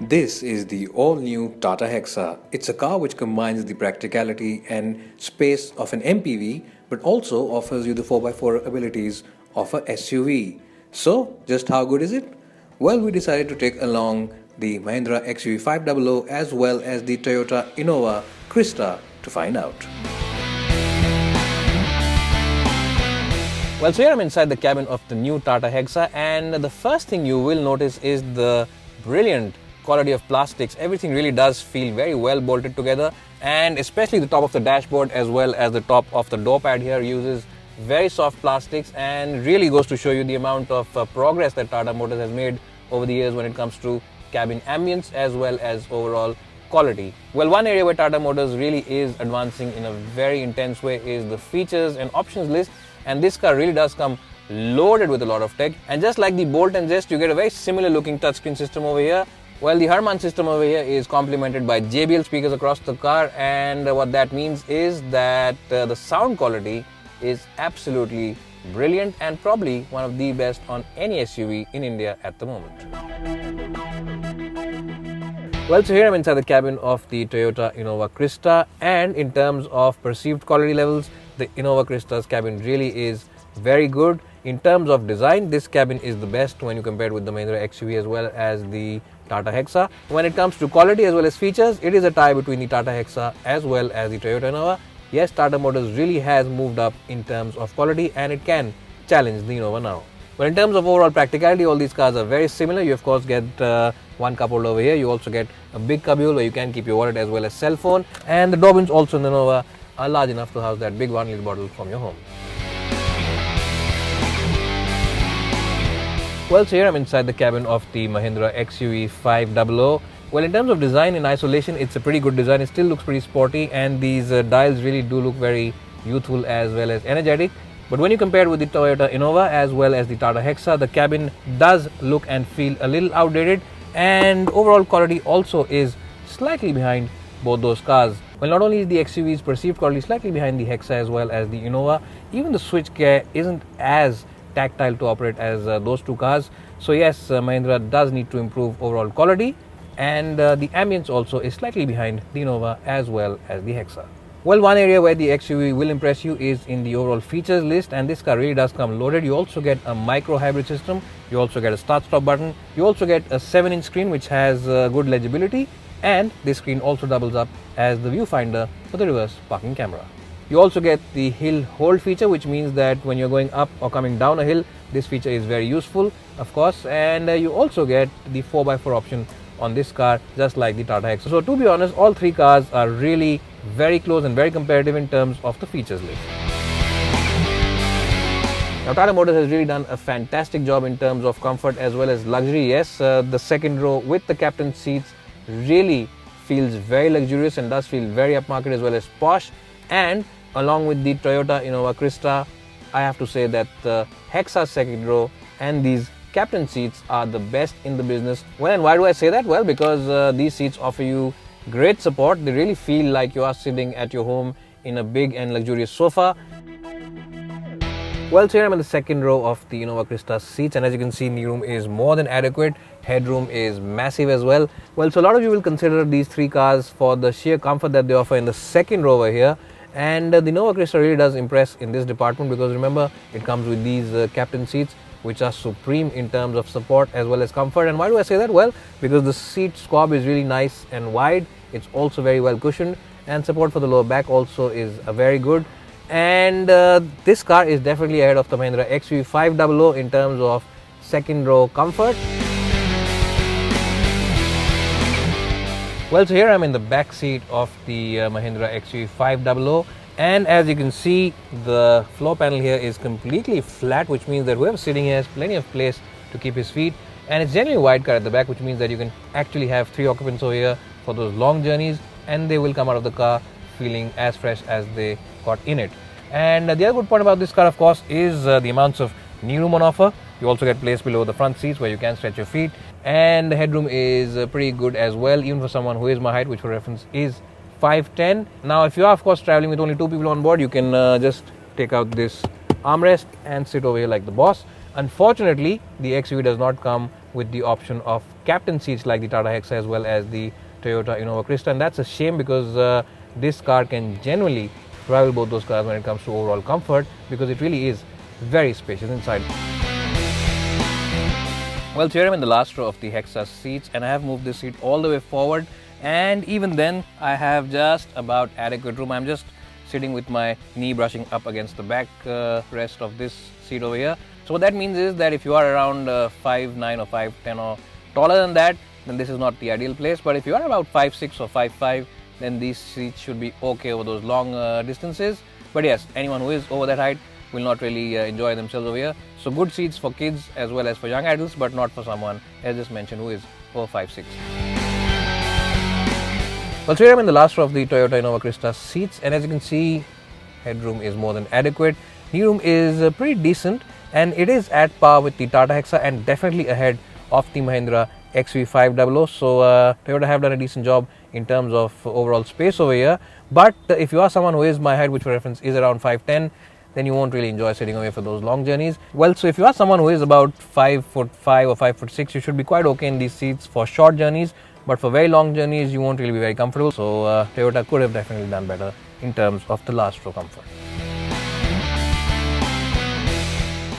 This is the all-new Tata Hexa. It's a car which combines the practicality and space of an MPV but also offers you the 4x4 abilities of a SUV. So, just how good is it? Well, we decided to take along the Mahindra XUV 500 as well as the Toyota Innova Crysta to find out. Well, so here I'm inside the cabin of the new Tata Hexa, and the first thing you will notice is the brilliant quality of plastics. Everything really does feel very well bolted together, and especially the top of the dashboard as well as the top of the door pad here uses very soft plastics, and really goes to show you the amount of progress that Tata Motors has made over the years when it comes to cabin ambience as well as overall quality. Well, one area where Tata Motors really is advancing in a very intense way is the features and options list, and this car really does come loaded with a lot of tech. And just like the Bolt and Zest, you get a very similar looking touchscreen system over here. Well, the Harman system over here is complemented by JBL speakers across the car, and what that means is that the sound quality is absolutely brilliant and probably one of the best on any SUV in India at the moment. Well, so here I'm inside the cabin of the Toyota Innova Crysta, and in terms of perceived quality levels, the Innova Crysta's cabin really is very good. In terms of design, this cabin is the best when you compare it with the Mahindra XUV as well as the Tata Hexa. When it comes to quality as well as features, it is a tie between the Tata Hexa as well as the Toyota Innova. Yes, Tata Motors really has moved up in terms of quality, and it can challenge the Innova now. But in terms of overall practicality, all these cars are very similar. You of course get one cup holder over here. You also get a big cubbyhole where you can keep your wallet as well as cell phone, and the door bins also in the Innova are large enough to house that big 1 litre bottle from your home. Well, so here I'm inside the cabin of the Mahindra XUV 500. Well, in terms of design in isolation, it's a pretty good design. It still looks pretty sporty, and these dials really do look very youthful as well as energetic. But when you compare it with the Toyota Innova as well as the Tata Hexa, the cabin does look and feel a little outdated, and overall quality also is slightly behind both those cars. Well, not only is the XUV's perceived quality slightly behind the Hexa as well as the Innova, even the switchgear isn't as tactile to operate as those two cars. So yes, Mahindra does need to improve overall quality, and the ambience also is slightly behind the Innova as well as the Hexa. Well, one area where the XUV will impress you is in the overall features list, and this car really does come loaded. You also get a micro hybrid system, you also get a start-stop button, you also get a 7-inch screen which has good legibility, and this screen also doubles up as the viewfinder for the reverse parking camera. You also get the hill hold feature, which means that when you're going up or coming down a hill, this feature is very useful, of course, and you also get the 4x4 option on this car, just like the Tata Hexa. So to be honest, all three cars are really very close and very competitive in terms of the features list. Now, Tata Motors has really done a fantastic job in terms of comfort as well as luxury. Yes, the second row with the captain seats really feels very luxurious and does feel very upmarket as well as posh. And along with the Toyota Innova Crysta, I have to say that the Hexa second row and these captain seats are the best in the business. Well, and why do I say that? Well, because these seats offer you great support. They really feel like you are sitting at your home in a big and luxurious sofa. Well, so here I'm in the second row of the Innova Crysta seats, and as you can see, knee room is more than adequate. Headroom is massive as well. Well, so a lot of you will consider these three cars for the sheer comfort that they offer in the second row over here. And the Innova Crysta really does impress in this department, because remember, it comes with these captain seats which are supreme in terms of support as well as comfort. And why do I say that? Well, because the seat squab is really nice and wide. It's also very well cushioned, and support for the lower back also is very good. And this car is definitely ahead of the Mahindra XUV 500 in terms of second row comfort. Well, so here I'm in the back seat of the Mahindra XUV 500, and as you can see, the floor panel here is completely flat, which means that whoever's sitting here has plenty of place to keep his feet, and it's generally a wide car at the back, which means that you can actually have 3 occupants over here for those long journeys, and they will come out of the car feeling as fresh as they got in it. And the other good point about this car, of course, is the amounts of knee room on offer. You also get place below the front seats where you can stretch your feet, and the headroom is pretty good as well, even for someone who is my height, which for reference is 5'10". Now, if you are of course traveling with only 2 people on board, you can just take out this armrest and sit over here like the boss. Unfortunately, the XUV does not come with the option of captain seats like the Tata Hexa as well as the Toyota Innova Crysta, and that's a shame because this car can genuinely rival both those cars when it comes to overall comfort, because it really is very spacious inside. Well, so here I'm in the last row of the Hexa seats, and I have moved this seat all the way forward, and even then I have just about adequate room. I'm just sitting with my knee brushing up against the back rest of this seat over here. So what that means is that if you are around 5'9" or 5'10" or taller than that, then this is not the ideal place. But if you are about 5'6" or 5'5", then these seats should be okay over those long distances. But yes, anyone who is over that height will not really enjoy themselves over here. So good seats for kids as well as for young adults, but not for someone, as just mentioned, who is over 5'6". Well, so here I'm in the last row of the Toyota Innova Crysta seats, and as you can see, headroom is more than adequate. Kneeroom is pretty decent, and it is at par with the Tata Hexa and definitely ahead of the Mahindra XUV 500. So Toyota have done a decent job in terms of overall space over here. But if you are someone who is my height, which for reference is around 5'10", then you won't really enjoy sitting away for those long journeys. Well, so if you are someone who is about 5'5" or 5'6", you should be quite okay in these seats for short journeys. But for very long journeys, you won't really be very comfortable. So Toyota could have definitely done better in terms of the last row comfort.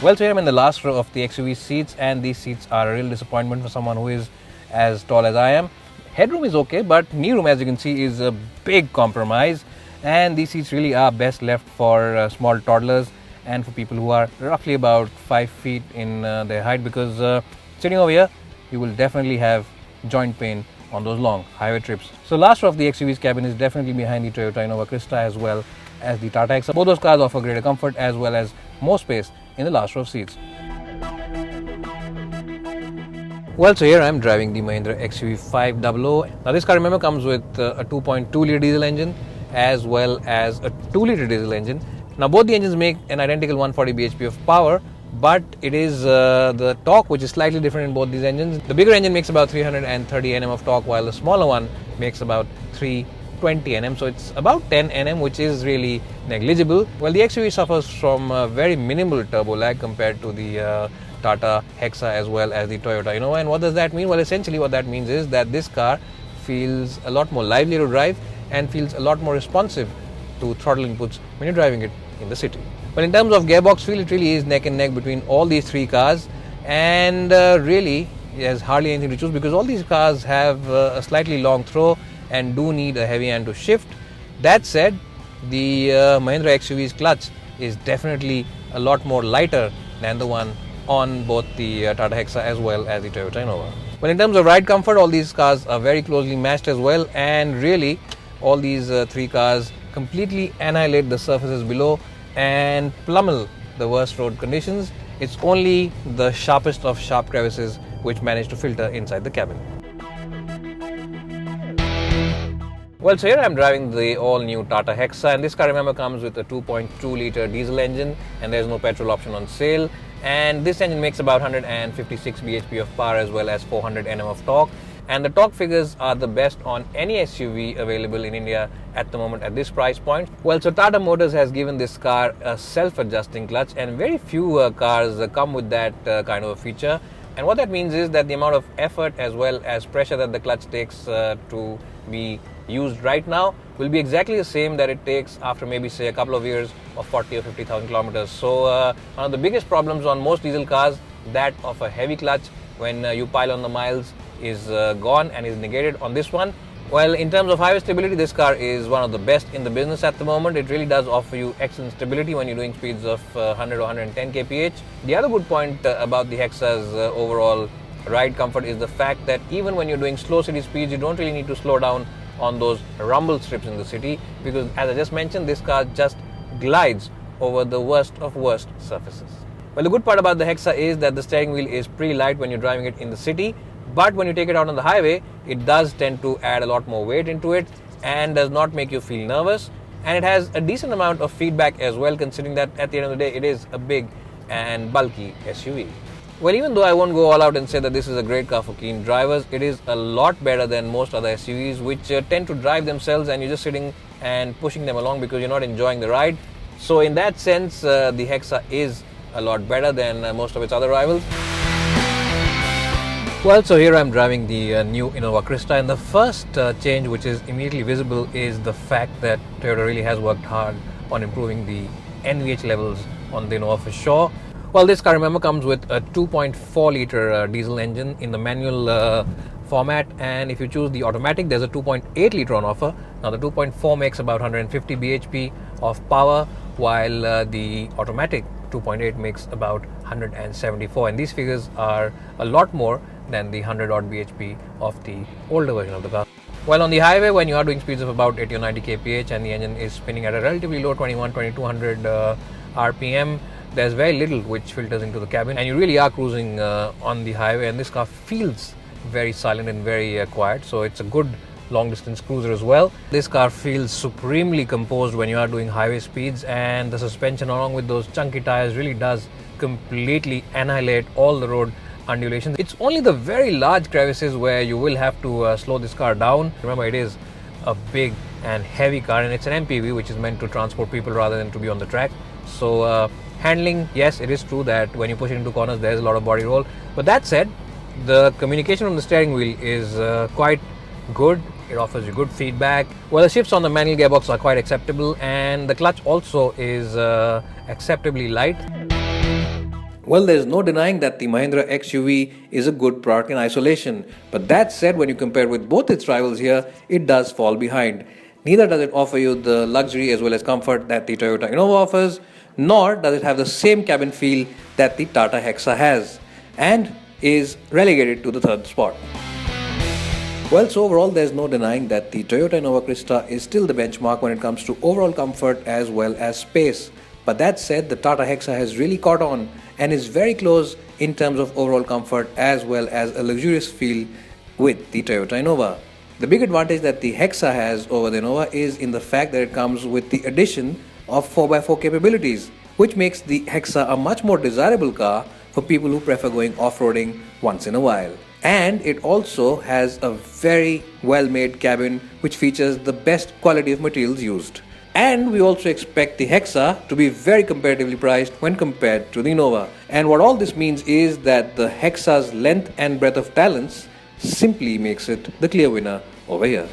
Well, so here I'm in the last row of the XUV seats, and these seats are a real disappointment for someone who is as tall as I am. Headroom is okay, but knee room, as you can see, is a big compromise, and these seats really are best left for small toddlers and for people who are roughly about 5 feet in their height, because sitting over here, you will definitely have joint pain on those long highway trips. So last row of the XUV's cabin is definitely behind the Toyota Innova Crysta as well as the Tata Hexa. Both those cars offer greater comfort as well as more space in the last row of seats. Well, so here I am driving the Mahindra XUV 500. Now this car, remember, comes with a 2.2 litre diesel engine as well as a 2 litre diesel engine. Now both the engines make an identical 140 bhp of power, but it is the torque which is slightly different in both these engines. The bigger engine makes about 330 Nm of torque, while the smaller one makes about 320 Nm. So it's about 10 Nm, which is really negligible. Well, the XUV suffers from very minimal turbo lag compared to the Tata Hexa as well as the Toyota Innova. And what does that mean? Well, essentially what that means is that this car feels a lot more lively to drive and feels a lot more responsive to throttle inputs when you're driving it in the city. But in terms of gearbox feel, it really is neck and neck between all these three cars, and really there's hardly anything to choose, because all these cars have a slightly long throw and do need a heavy hand to shift. That said, the Mahindra XUV's clutch is definitely a lot more lighter than the one on both the Tata Hexa as well as the Toyota Innova. But in terms of ride comfort, all these cars are very closely matched as well, and really all these three cars completely annihilate the surfaces below and pummel the worst road conditions. It's only the sharpest of sharp crevices which manage to filter inside the cabin. Well, so here I'm driving the all-new Tata Hexa, and this car, remember, comes with a 2.2 litre diesel engine, and there's no petrol option on sale. And this engine makes about 156 bhp of power as well as 400 Nm of torque. And the torque figures are the best on any SUV available in India at the moment at this price point. Well, so Tata Motors has given this car a self-adjusting clutch, and very few cars come with that kind of a feature. And what that means is that the amount of effort as well as pressure that the clutch takes to be used right now will be exactly the same that it takes after maybe, say, a couple of years of 40 or 50,000 kilometers. So one of the biggest problems on most diesel cars, that of a heavy clutch when you pile on the miles, is gone and is negated on this one. Well, in terms of highway stability, this car is one of the best in the business at the moment. It really does offer you excellent stability when you're doing speeds of 100 or 110 kph. The other good point about the Hexa's overall ride comfort is the fact that even when you're doing slow city speeds, you don't really need to slow down on those rumble strips in the city, because as I just mentioned, this car just glides over the worst of worst surfaces. Well, the good part about the Hexa is that the steering wheel is pretty light when you're driving it in the city, but when you take it out on the highway, it does tend to add a lot more weight into it and does not make you feel nervous. And it has a decent amount of feedback as well, considering that at the end of the day, it is a big and bulky SUV. Well, even though I won't go all out and say that this is a great car for keen drivers, it is a lot better than most other SUVs which tend to drive themselves and you're just sitting and pushing them along because you're not enjoying the ride. So in that sense, the Hexa is a lot better than most of its other rivals. Well, so here I'm driving the new Innova Crysta, and the first change which is immediately visible is the fact that Toyota really has worked hard on improving the NVH levels on the Innova for sure. Well, this car, remember, comes with a 2.4 litre diesel engine in the manual format, and if you choose the automatic, there's a 2.8 litre on offer. Now the 2.4 makes about 150 bhp of power, while the automatic 2.8 makes about 174, and these figures are a lot more than the 100 odd bhp of the older version of the car. Well, on the highway, when you are doing speeds of about 80 or 90 kph and the engine is spinning at a relatively low 2200 rpm, there's very little which filters into the cabin, and you really are cruising on the highway, and this car feels very silent and very quiet, so it's a good long distance cruiser as well. This car feels supremely composed when you are doing highway speeds, and the suspension along with those chunky tires really does completely annihilate all the road undulations. It's only the very large crevices where you will have to slow this car down. Remember, it is a big and heavy car, and it's an MPV which is meant to transport people rather than to be on the track. So handling, yes, it is true that when you push it into corners there's a lot of body roll, but that said, the communication on the steering wheel is quite good. It offers you good feedback. Well, the shifts on the manual gearbox are quite acceptable, and the clutch also is acceptably light. Well, there's no denying that the Mahindra XUV is a good product in isolation, but that said, when you compare with both its rivals here, it does fall behind. Neither does it offer you the luxury as well as comfort that the Toyota Innova offers, nor does it have the same cabin feel that the Tata Hexa has, and is relegated to the third spot. Well, so overall, there's no denying that the Toyota Innova Crysta is still the benchmark when it comes to overall comfort as well as space. But that said, the Tata Hexa has really caught on and is very close in terms of overall comfort as well as a luxurious feel with the Toyota Innova. The big advantage that the Hexa has over the Innova is in the fact that it comes with the addition of 4x4 capabilities, which makes the Hexa a much more desirable car for people who prefer going off-roading once in a while. And it also has a very well-made cabin which features the best quality of materials used. And we also expect the Hexa to be very comparatively priced when compared to the Innova. And what all this means is that the Hexa's length and breadth of talents simply makes it the clear winner over here.